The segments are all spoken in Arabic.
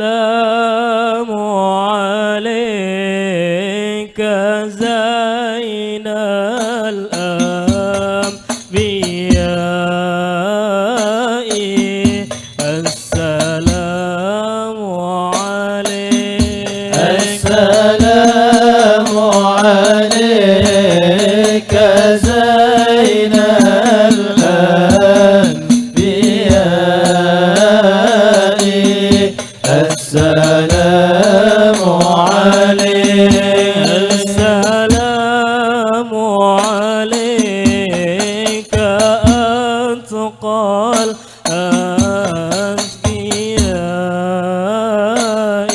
السلام عليك زين الأنبياء السلام عليك السلام عليك زين الأنبياء السلام عليك السلام عليك أتقى الأنبياء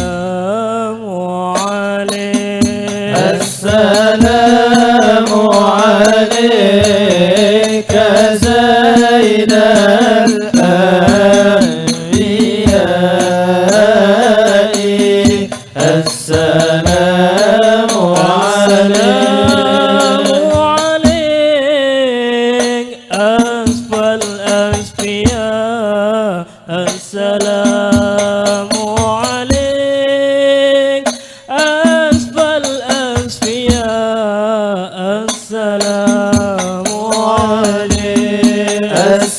السلام عليك السلام عليك زين الأنبياء السلام عليك أسفى الأسفياء السلام عليك أسفى الأسفياء السلام عليك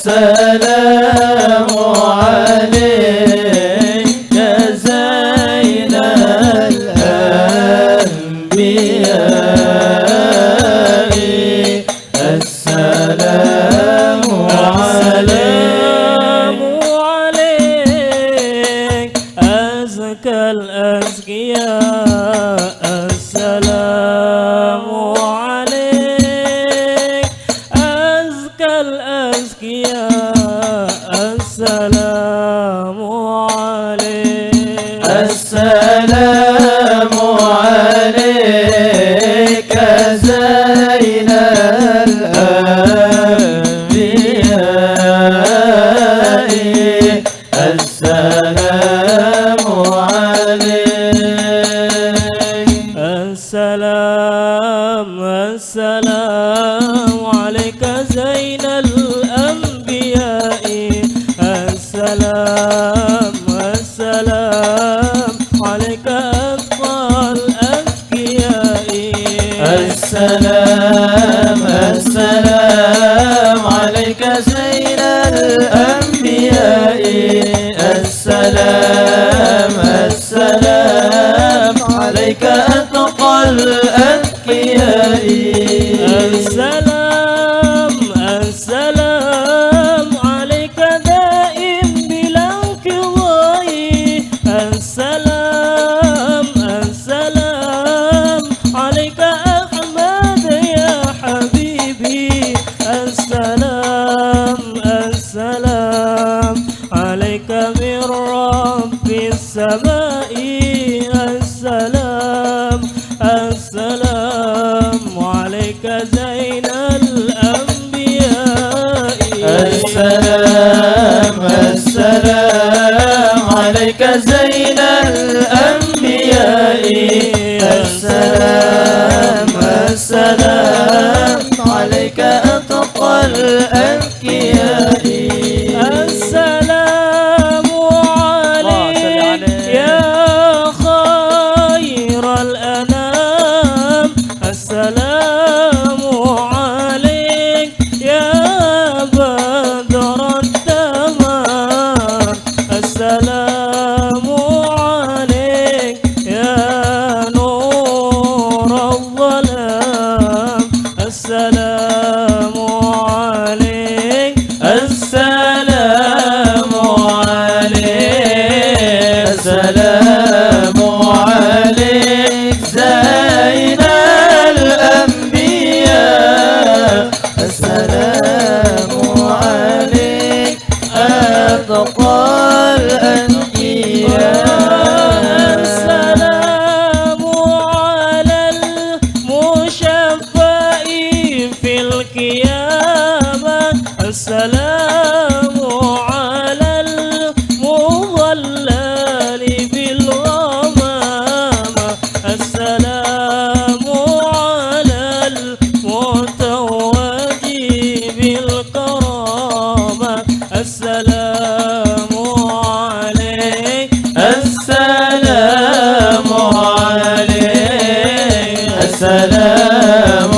السلام عليك زين الأنبياء السلام عليك أزكى الأزكياء السلام عليك أزكى الأزكياء السلام عليك السلام عليك زين الأنبياء السلام عليك السلام عليك زين الأنبياء السلام عليك أتقى الأذكياء السلام عليك زين الأنبياء السلام عليك أتقى الأذكياء السلام عليك دائم بلا انقضاء السلام عليك أحمد يا حبيبي السلام عليك من رب السماء السلام عليك زين الأنبياء السلام عليك زين الأنبياء السلام عليك أتقى الأذكياء السلام عليك يا خير الأنام السلام عليك يا بدر التمام السلام عليك يا نور الظلام السلام عليك السلام عليك السلام عليك السلام